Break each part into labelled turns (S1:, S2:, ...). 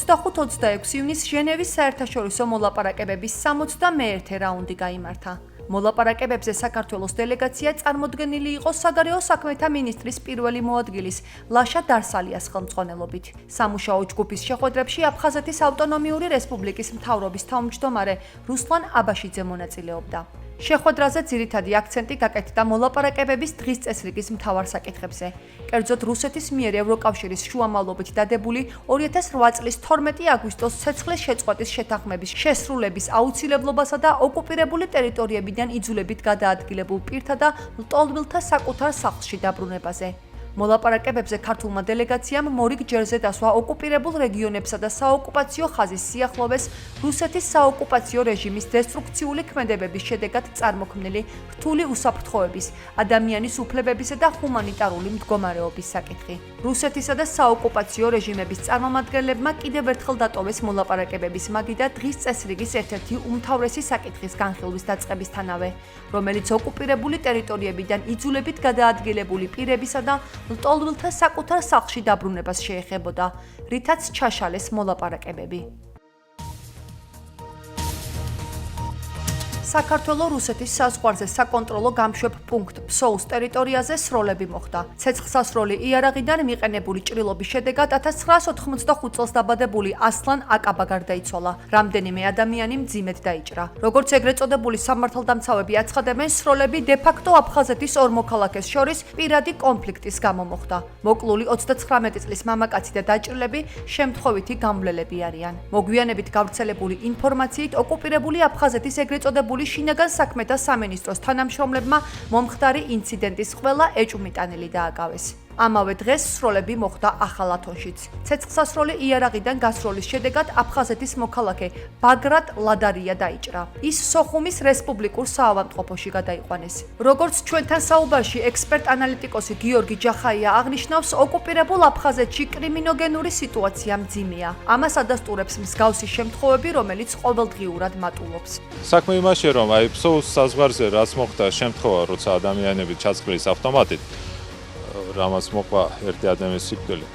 S1: 25-26 ივნისს ჟენევის საერთაშორისო მოლაპარაკებების 61-ე რაუნდი გაიმართა. მოლაპარაკებებზე საქართველოს დელეგაცია წარმოდგენილი იყო საგარეო საქმეთა მინისტრის პირველი მოადგილის ლაშა დარსალიას ხელმძღვანელობით. სამუშაო ჯგუფის შეხვედრებში აფხაზეთის ავტონომიური რესპუბლიკის მთავრობის თავმჯდომარე რუსლან აბაშიძე მონაწილეობდა. შეხვედრაზე ძირითადი აქცენტი გაკეთდა მოლაპარაკებების დღის წესრიგის მთავარ საკითხებზე. კერძოდ რუსეთის მიერ ევროკავშირის შუამავლობით დადებული 2008 წლის 12 აგვისტოს ცეცხლის შეწყვეტის შეთანხმების შესრულების აუცილებლობასა და ოკუპირებული ტერიტორიებიდან იძულებით გადაადგილებულ პირთა და ლტოლვილთა საკუთარ სახლში დაბრუნებაზე. მოლაპარაკებებზე ქართულმა დელეგაციამ მორიგ ჯერზე დასვა ოკუპირებულ რეგიონებსა და საოკუპაციო ხაზის სიახლოვეს რუსეთის საოკუპაციო რეჟიმის დესტრუქციული ქმედებების შედეგად წარმოქმნილი რთული უსაფრთხოების, ადამიანის უფლებებისა და ჰუმანიტარული მდგომარეობის საკითხი. რუსეთისა და საოკუპაციო რეჟიმების წარმომადგენლებმა კიდევ ერთხელ დატოვეს მოლაპარაკებების მაგი და დღის წესრიგის ერთ-ერთი უმთავრესი საკითხის განხილვის დაწყებისთანავე, რომელიც ოკუპირებული ტერიტორიებიდან იძულებით გადაადგილებული პირებისა და ლტოლვილთა საკუთარ სახლში დაბრუნებას შეეხებოდა, რითაც ჩაშალეს მოლაპარაკებები. საქართველო-რუსეთის საზღვარზე საკონტროლო გამშვებ პუნქტ ფსოუს ტერიტორიაზე სროლები მოხდა. ცეცხლსასროლი იარაღიდან მიყენებული ჭრილობის შედეგად 1985 წელს დაბადებული ასლან აკაბა გარდაიცვალა. რამდენიმე ადამიანი მძიმედ დაიჭრა. როგორც ეგრეთ წოდებული სამართალდამცავები აცხადებენ, სროლები დე-ფაქტო აფხაზეთის ორ მოქალაქეს შორის პირადი კონფლიქტის გამო მოხდა. მოკლული 39 წლის მამაკაცი და დაჭრილები შემთხვევითი გამვლელები არიან. მოგვიანებით გავრცელებული ინფორმაციით ოკუპირებული აფხაზეთის ეგრეთ წოდებული შინაგან საქმეთა სამინისტროს თანამშრომლებმა მომხდარი ინციდენტის ყველა ეჭვმიტანილი დააკავეს. ამავე დღეს სროლები მოხდა ახალ ათონშიც. ცეცხლსასროლი იარაღიდან გასროლის შედეგად აფხაზეთის მოქალაქე ბაგრატ ლადარია დაიჭრა. ის სოხუმის რესპუბლიკურ საავადმყოფოში გადაიყვანეს. როგორც ჩვენთან საუბარში ექსპერტ-ანალიტიკოსი გიორგი ჯახაია აღნიშნავს, ოკუპირებულ აფხაზეთში კრიმინოგენური სიტუაცია მძიმეა. ამას ადასტურებს მსგავსი შემთხვევები, რომელიც ყოველდღიურად მატულობს.
S2: საქმე იმაშია, რომ აი ფსოუს საზღვარზე რაც მოხდა შემთხვევა, როცა ადამიანები ჩაწყვილის ავტომატით რამაც მოყვა ერთი ადამიანის სიკვდილი.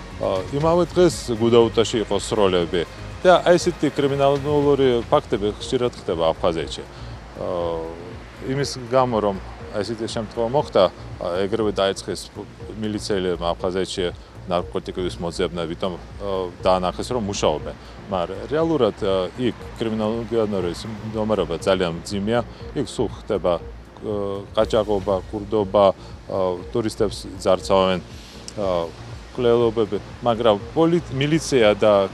S2: იმავე დღეს გუდაუთაში იყო სროლები და აი ესეთი კრიმინალური ფაქტები ხშირად ხდება აფხაზეთში. იმის გამო რომ აი ესეთი შემთხვევა მოხდა, ეგრევე დაიწყეს მილიციელებმა აფხაზეთში ნარკოტიკების მოძიებნებიდან დაანახეს რომ მუშაობენ. მაგრამ რეალურად იქ კრიმინალური მდგომარეობა ძალიან მძიმეა, იქ სულ ხდება ყაჭაღობა, კურდობა, ტურისტებს ძარცავენ, კვლევებები, მაგრამ მილიცია და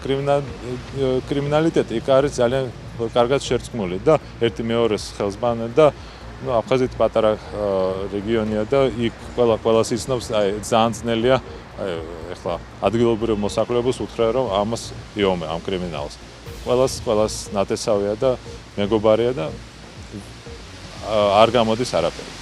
S2: კრიმინალიტეტი იქ არის ძალიან კარგად შერწყმული და ერთი მეორეს ხელს ბანენ და აფხაზეთი პატარა რეგიონია და იქ ყველას იცნობს, ძალიან ძნელია ეხლა ადგილობრივ მოსახლეობას უთხრა რომ ამას იომე ამ კრიმინალს. ყველას ნათესავია და მეგობარია და არ გამოდის არაფერი.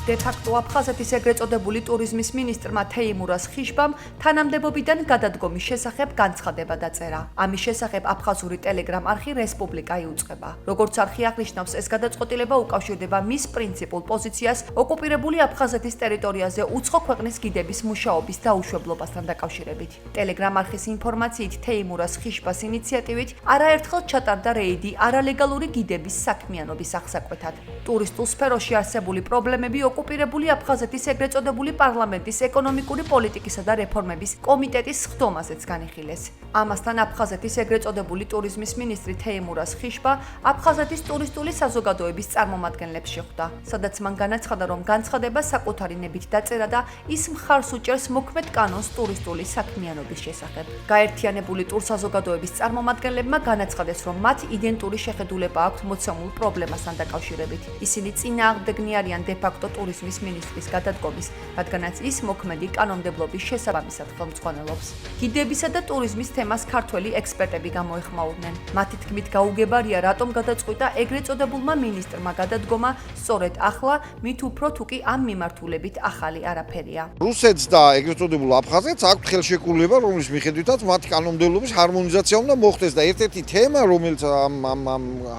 S1: დე-ფაქტო აფხაზეთის ეგრეთ წოდებული ტურიზმის მინისტრმა თეიმურაზ ხიშბამ თანამდებობიდან გადადგომის შესახებ განცხადება დაწერა. ამის შესახებ აფხაზური ტელეგრამ არხი რესპუბლიკა იუწყება. როგორც არხი აღნიშნავს, ეს გადაწყვეტილება უკავშირდება მის პრინციპულ პოზიციას ოკუპირებული აფხაზეთის ტერიტორიაზე უცხო ქვეყნის გიდების მუშაობის დაუშვებლობასთან დაკავშირებით. ტელეგრამ არხის ინფორმაციით თეიმურაზ ხიშბას ინიციატივით არაერთხელ ჩატარდა რეიდი არალეგალური გიდების საქმიანობის აღსაკვეთად. ტურისტულ სფეროში არსებული პრობლემები ოკუპირებული აფხაზეთის ეგრეთ წოდებული პარლამენტის ეკონომიკური პოლიტიკისა და რეფორმების კომიტეტის სხდომაზეც განიხილეს. ამასთან აფხაზეთის ეგრეთ წოდებული ტურიზმის მინისტრი თეიმურაზ ხიშბა აფხაზეთის ტურისტული საზოგადოების წარმომადგენლებს შეხვდა, სადაც მან განაცხადა, რომ განცხადება საკუთარი ნებით დაწერა და ის მხარს უჭერს მოქმედ კანონს ტურისტული საქმიანობის შესახებ. გაერთიანებული ტურსაზოგადოების წარმომადგენლებმა განაცხადეს, რომ მათ იდენტური შეხედულება აქვთ მოცემულ პრობლემასთან დაკავშირებით. ისინი წინააღმდეგნი არიან დე-ფაქტო ტურიზმის მინისტრის გადადგომის, რადგანაც ის მოქმედი კანონმდებლობის შესაბამისად ხელმძღვანელობს. გიდებისა და ტურიზმის თემას ქართველი ექსპერტები გამოეხმაურნენ. მათი თქმით გაუგებარია, რატომ გადაწყვიტა ეგრეთ წოდებულმა მინისტრმა გადადგომა სწორედ ახლა, მით უფრო თუკი ამ მიმართულებით ახალი არაფერია.
S3: რუსეთს და ეგრეთ წოდებულ აფხაზეთს აქვთ ხელშეკრულება, რომლის მიხედვითაც მათი კანონმდებლობის ჰარმონიზაცია უნდა მოხდეს და ერთ-ერთი თემა, რომელიც ამ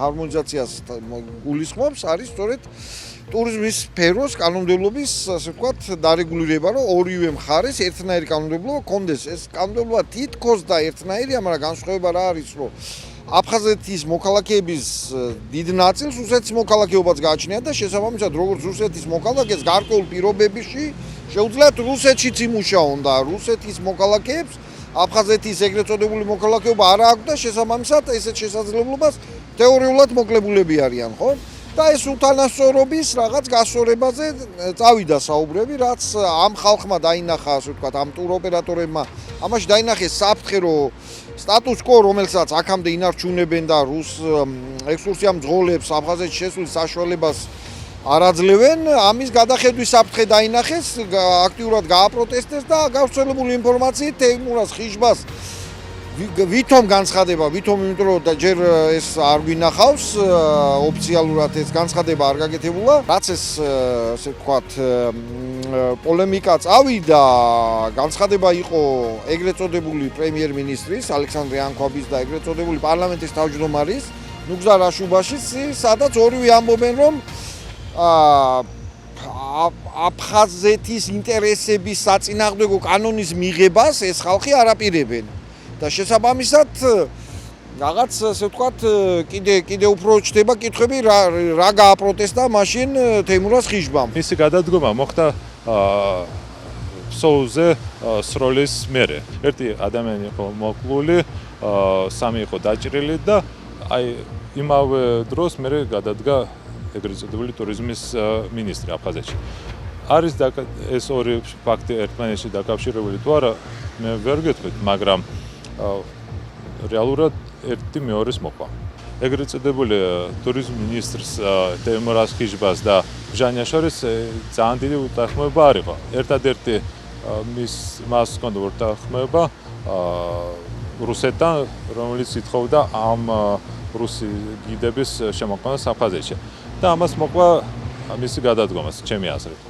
S3: ჰარმონიზაციას გულისხმობს, არის სწორედ ტურიზმის სფეროს კანონმდებლობის, ასე ვთქვათ, დარეგულირება, რომ ორივე მხარეს ერთნაირი კანონმდებლობა კონდეს. ეს კანონმდებლობა თითქოს და ერთნაირია, მაგრამ განსხვავება რა არის, რომ აფხაზეთის მოქალაქეების დიდ ნაწილს რუსეთის მოქალაქეობაც გააჩნია და შესაბამისად, როგორც რუსეთის მოქალაქეს გარკვეულ პირობებში შეუძლიათ რუსეთშიც იმუშაონ და რუსეთის მოქალაქეებს აფხაზეთის ეგრეთ წოდებული მოქალაქეობა არ აქვს და შესაბამისად ესეთ შესაძლებლობას თეორიულად მოკლებულები არიან, ხო? და ეს უთანასწორობის რაღაც გასწორებაზე წავიდა საუბრები, რაც ამ ხალხმა დაინახა, ასე ვთქვათ, ამ ტუროპერატორებმა ამაში დაინახეს საფრთხე, რომ სტატუს კო, რომელსაც აქამდე ინარჩუნებენ და რუს ექსკურსია მძღოლებს აფხაზეთში შესვლის საშუალებას არ აძლევენ, ამის გადახედვის საფრთხე დაინახეს, აქტიურად გააპროტესტეს და გავრცელებული ინფორმაციით თეიმურაზ ხიშბას ვითომ განცხადება, ვითომ იმიტომ რომ ჯერ ეს არ გვინახავს, ოფიციალურად ეს განცხადება არ გაკეთებულა, რაც ეს ასე ვთქვათ პოლემიკა წავიდა, განცხადება იყო ეგრეთ წოდებული პრემიერ-მინისტრის ალექსანდრე ანქვაბის და ეგრეთ წოდებული პარლამენტის თავმჯდომარის ნუგზარ აშუბაშის, სადაც ორივე ამბობენ, რომ აფხაზეთის ინტერესების საწინააღმდეგო კანონის მიღებას ეს ხალხი არ აპირებენ. და შესაბამისად რაღაც ასე ვთქვათ კიდე უფრო ჩდება კითხვები რა გააპროტესტა მაშინ თეიმურაზ ხიშბამ.
S2: მისი გადადგომა მოხდა ფსოუზე სროლის მერე. ერთი ადამიანი იყო მოკლული, სამი იყო დაჭრილი და აი იმავე დროს მერე გადადგა ეგრეთ წოდებული ტურიზმის მინისტრი აფხაზეთში. არის ეს ორი ფაქტი ერთმანეთში დაკავშირებული თუ არა, მე ვერ გეტყვით, მაგრამ რეალურად ერთი მეორის მოყვა. ეგრეთ წოდებული ტურიზმ მინისტრს თეიმურაზ ხიშბას და ბჟანიას შორის ძალიან დიდი უთანხმოება არ იყო. ერთადერთი მას ჰქონდა უთანხმოება რუსეთთან, რომელიც ითხოვდა ამ რუსი გიდების შემოყვანას აფხაზეთში. და ამას მოყვა მისი გადადგომას, ჩემი აზრით.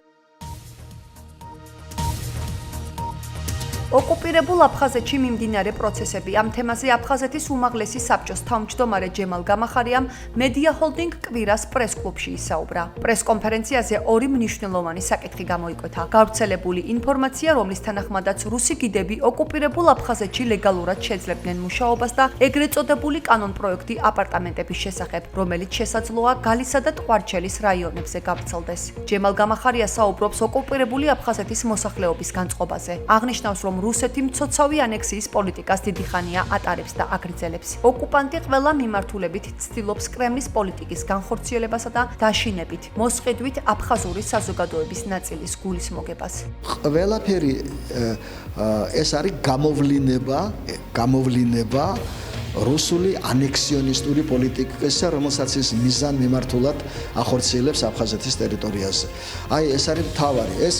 S1: ოკუპირებულ აფხაზეთში მიმდინარე პროცესები. ამ თემაზე აფხაზეთის უმაღლესი საბჭოს თავმჯდომარე ჯემალ გამახარიამ მედია ჰოლდინგ კვირას პრეს-კლუბში ისაუბრა. პრეს-კონფერენციაზე ორი მნიშვნელოვანი საკითხი გამოიკვეთა. გავრცელებული ინფორმაცია, რომლის თანახმადაც რუსი გიდები ოკუპირებულ აფხაზეთში ლეგალურად შეძლებდნენ მუშაობას და ეგრეთ წოდებული კანონპროექტი აპარტამენტების შესახებ, რომელიც შესაძლოა გალისა და ტყვარჩელის რაიონებზე გავრცელდეს. ჯემალ გამახარია საუბრობს ოკუპირებული აფხაზეთის მოსახლეობის განწყობაზე. აღნიშნავს, რომ რუსეთი მცოცავი ანექსიის პოლიტიკას დიდი ხანია ატარებს და აგრძელებს. ოკუპანტი ყველა მიმართულებით ცდილობს კრემლის პოლიტიკის განხორციელებასა და დაშინებით, მოსყიდვით აფხაზური საზოგადოების ნაწილის გულისმოგებას.
S4: ყველაფერი ეს არის გამოვლენა რუსული ანექსიონისტური პოლიტიკისა, რომელსაც ის მიზან მიმართულად ახორციელებს აფხაზეთის ტერიტორიაზე. აი ეს არის მთავარი, ეს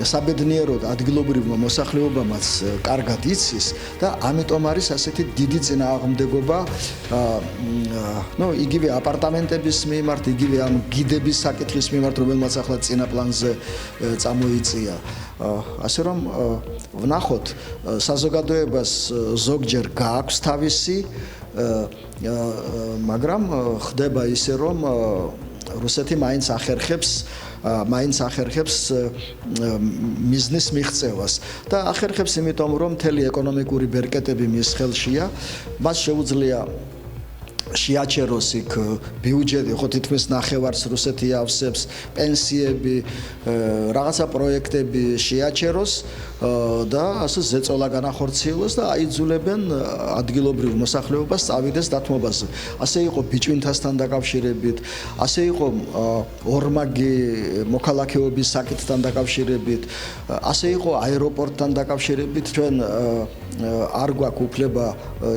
S4: საბედნიეროდ ადგილობრივმა მოსახლეობამაც კარგად იცის და ამიტომ არის ასეთი დიდი წინააღმდეგობა, იგივე აპარტამენტების მიმართ, იგივე ამ გიდების საკითხის მიმართ, რომელმაც ახლა წინა პლანზე წამოიწია. ასე რომ ვნახოთ, საზოგადოებას ზოგჯერ გააქვს თავისი, მაგრამ ხდება ისე, რომ რუსეთი მაინც ახერხებს მიზნის მიღწევას და ახერხებს იმიტომ, რომ მთელი ეკონომიკური ბერკეტები მის ხელშია, მას შეუძლია შეაჩეროს იქ ბიუჯეტი, ხო თითქმის ნახევარს რუსეთი ავსებს, პენსიები, რაღაცა პროექტები შეაჩეროს და ასე ზეწოლა განახორციელოს და აიძულებენ ადგილობრივ მოსახლეობას წავიდეს დათმობაზე. ასე იყო ბიჭვინთასთან დაკავშირებით, ასე იყო ორმაგი მოქალაქეობის საკითხთან დაკავშირებით, ასე იყო აეროპორტთან დაკავშირებით. ჩვენ არ გვაქვს უფლება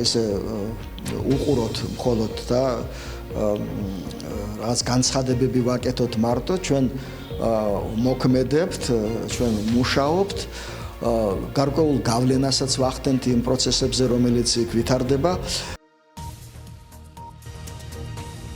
S4: ესე უყუროთ მხოლოდ და რაღაც განცხადებები ვაკეთოთ მარტო, ჩვენ მოქმედებთ, ჩვენ მუშაობთ, გარკვეულ გავლენასაც ვახდენთ იმ პროცესებზე, რომელიც იქ ვითარდება.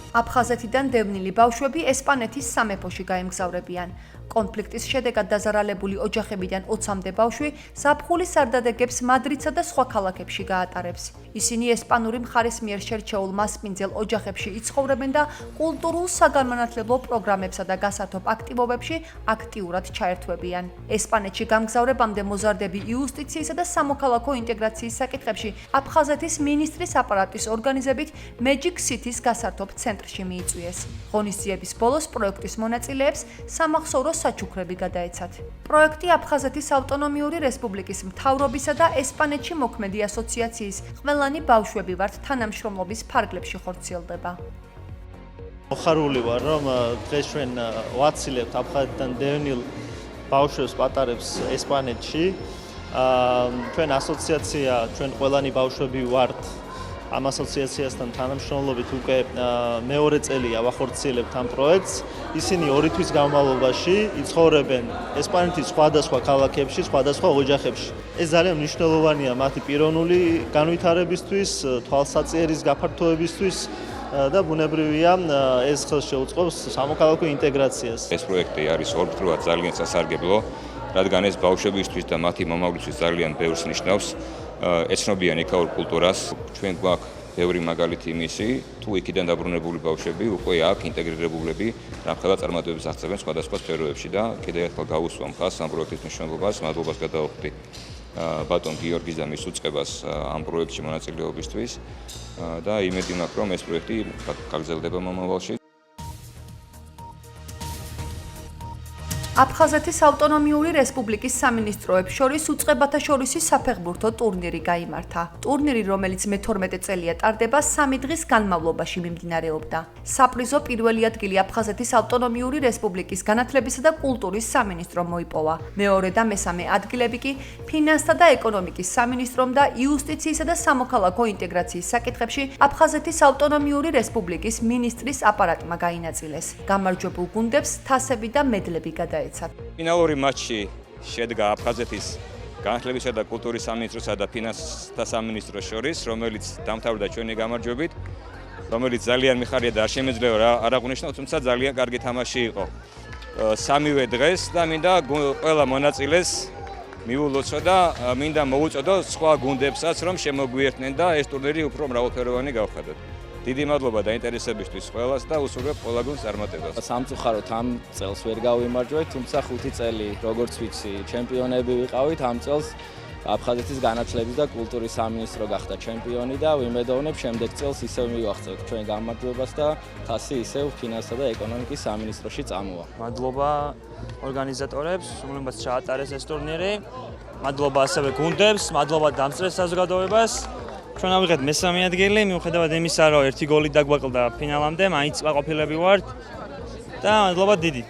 S1: აფხაზეთიდან დევნილი ბავშვები ესპანეთის სამეფოში გაემგზავრებიან. კონფლიქტის შედეგად დაზარალებული ოჯახებიდან 20-მდე ბავშვი ზაფხულის სარდადეგებს მადრიდსა და სხვა ქალაქებში გაატარებს. ისინი ესპანური მხარის მიერ შერჩეულ მასპინძელ ოჯახებში იცხოვრებენ და კულტურულ საგანმანათლებლო პროგრამებსა და გასართობ აქტივობებში აქტიურად ჩაერთვებიან. ესპანეთში გამგზავრებამდე მოზარდები იუსტიციისა და სამოქალაქო ინტეგრაციის საკითხებში აფხაზეთის მინისტრის აპარატის ორგანიზებით Magic City-ს გასართობ ცენტრში მიიწვიეს. ღონისძიების ბოლოს პროექტის მონაწილეებს სამახსოვრო საჩუქრები გადაეცათ. პროექტი აფხაზეთის ავტონომიური რესპუბლიკის მთავრობისა და ესპანეთში მოქმედი ასოციაციის ყველანი ბავშვები ვართ თანამშრომლობის ფარგლებში ხორციელდება.
S5: მოხარული ვარ, რომ დღეს ჩვენ ვაცილებთ აფხაზეთიდან დევნილ ბავშვებს პატარებს ესპანეთში. ჩვენ ასოციაცია, ჩვენ ყველანი ბავშვები ვართ ამ ასოციაციასთან თანამშრომლობით უკვე მეორე წელია ვახორციელებთ ამ პროექტს. ისინი 2 თვის განმავლობაში იცხოვრებენ ესპანეთის სხვადასხვა ქალაქებში, სხვადასხვა ოჯახებში. ეს ძალიან მნიშვნელოვანია მათი პიროვნული განვითარებისთვის, თვალსაწიერის გაფართოებისთვის და ბუნებრივია ეს ხელს შეუწყობს სამოქალაქო ინტეგრაციას.
S6: ეს პროექტი არის ორფერდად ძალიან სასარგებლო, რადგან ეს ბავშვებისთვის და მათი მომავლისთვის ძალიან ბევრს ნიშნავს. ეცნობიან იქაურ კულტურას. ჩვენ გვაქვს ბევრი მაგალითი იმისი, თუ იქიდან დაბრუნებული ბავშვები უკვე აქ ინტეგრირებულები რამხელა წარმატებებს აღწევენ სხვადასხვა სფეროებში და კიდევ ერთხელ გავუსვამ ხაზს ამ პროექტის მნიშვნელობას, მადლობას გადავხდი ბატონ გიორგის და მის უწყებას ამ პროექტში მონაწილეობისთვის და იმედი მაქვს, რომ ეს პროექტი გაგრძელდება მომავალში.
S1: აფხაზეთის ავტონომიური რესპუბლიკის სამინისტროებს შორის უწყებათა შორისი საფეხბურთო ტურნირი გაიმართა. ტურნირი, რომელიც მე-12 წელია ტარდება, 3 დღის განმავლობაში მიმდინარეობდა. საპრიზო პირველი ადგილი აფხაზეთის ავტონომიური რესპუბლიკის განათლებისა და კულტურის სამინისტრომ მოიპოვა. მეორე და მესამე ადგილები კი ფინანსთა და ეკონომიკის სამინისტრომ და იუსტიციისა და სამოქალაქო ინტეგრაციის საკითხებში აფხაზეთის ავტონომიური რესპუბლიკის მინისტრის აპარატმა გაინაწილეს. გამარჯვებულ გუნდებს თასები და მედლები გადაეცათ.
S6: ფინალური მატჩი შედგა აფხაზეთის განათლებისა და კულტურის სამინისტროსა და ფინანსთა სამინისტროს შორის, რომელიც დამთავრდა ჩვენი გამარჯვებით, რომელიც ძალიან მიხარია და არ შემეძლევა არ აღვნიშნო, თუმცა ძალიან კარგი თამაში იყო. სამივე დღეს და მინდა ყველა მონაწილეს მიულოცო და მინდა მოუწოდო სხვა გუნდებსაც, რომ შემოგვიერთნენ და ეს ტურნირი უფრო მრავალფეროვანი გავხადოთ. დიდი მადლობა დაინტერესებისთვის ყველას და უსურვებ ყველა გუნდს წარმატებას.
S7: სამწუხაროდ ამ წელს ვერ გავიმარჯვეთ, თუმცა 5 წელი როგორც ვიცი, ჩემპიონები ვიყავით. ამ წელს აფხაზეთის განათლების და კულტურის სამინისტრო გახდა ჩემპიონი და ვიმედოვნებ შემდეგ წელს ისევ მივახცევთ ჩვენ გამარჯვებას და თასი ისევ ფინანსთა და ეკონომიკის სამინისტროში წამოვა.
S8: მადლობა ორგანიზატორებს, რომლებმაც ჩაატარეს ეს ტურნირი. მადლობა ასევე გუნდებს, მადლობა დამწრეს საზოგადოებას. ჩვენ ავიღეთ მესამე ადგილი, მიუხედავად იმისა, რომ 1 გოლი დაგვაკლდა ფინალამდე, მაინც ყოფილები ვართ და მადლობა დიდი.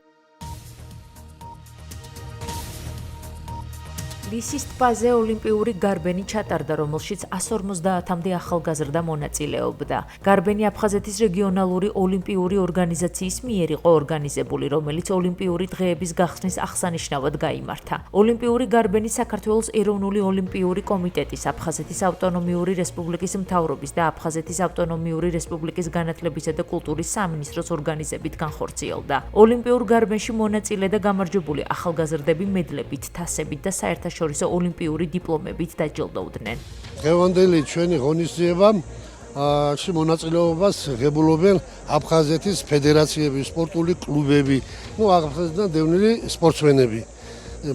S9: ლისის ტბაზე ოლიმპიური გარბენი ჩატარდა, რომელშიც 150-მდე ახალგაზრდა მონაწილეობდა. გარბენი აფხაზეთის რეგიონალური ოლიმპიური ორგანიზაციის მიერ იყო ორგანიზებული, რომელიც ოლიმპიური დღეების გახსნის აღსანიშნავად გაიმართა. ოლიმპიური გარბენი საქართველოს ეროვნული ოლიმპიური კომიტეტის, აფხაზეთის ავტონომიური რესპუბლიკის მთავრობის და აფხაზეთის ავტონომიური რესპუბლიკის განათლებისა და კულტურის სამინისტროს ორგანიზებით განხორციელდა. ოლიმპიურ გარბენში მონაწილე და გამარჯვებული ახალგაზრდები მედლებით, თასებით და საერთაშორისო ოლიმპიური დიპლომებით დაჯილდოვდნენ.
S10: დღევანდელი ჩვენი ღონისძიება მონაწილეობას ღებულობენ აფხაზეთის ფედერაციები, სპორტული კლუბები, აფხაზეთიდან დევნილი სპორტსმენები.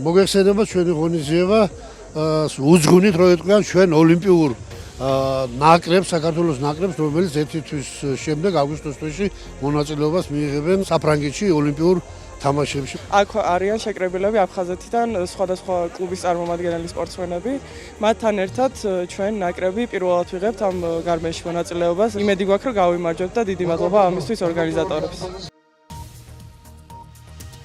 S10: მოგეხსენება ჩვენი ღონისძიება უძღვნით რო ეტყვიან ჩვენ ოლიმპიურ ნაკრებს, საქართველოს ნაკრებს, რომელიც 1 თვის შემდეგ აგვისტოს თვეში მონაწილეობას მიიღებენ საფრანგეთში ოლიმპიურ თამაშებში.
S11: აქ არიან შეკრებილები აფხაზეთიდან სხვადასხვა კლუბის წარმომადგენელი სპორტსმენები. მათთან ერთად ჩვენ ნაკრები პირველად ვიღებთ ამ გარბენში მონაწილეობას. იმედი გვაქვს, რომ გავიმარჯვებთ და დიდი მადლობა ამისთვის ორგანიზატორებს.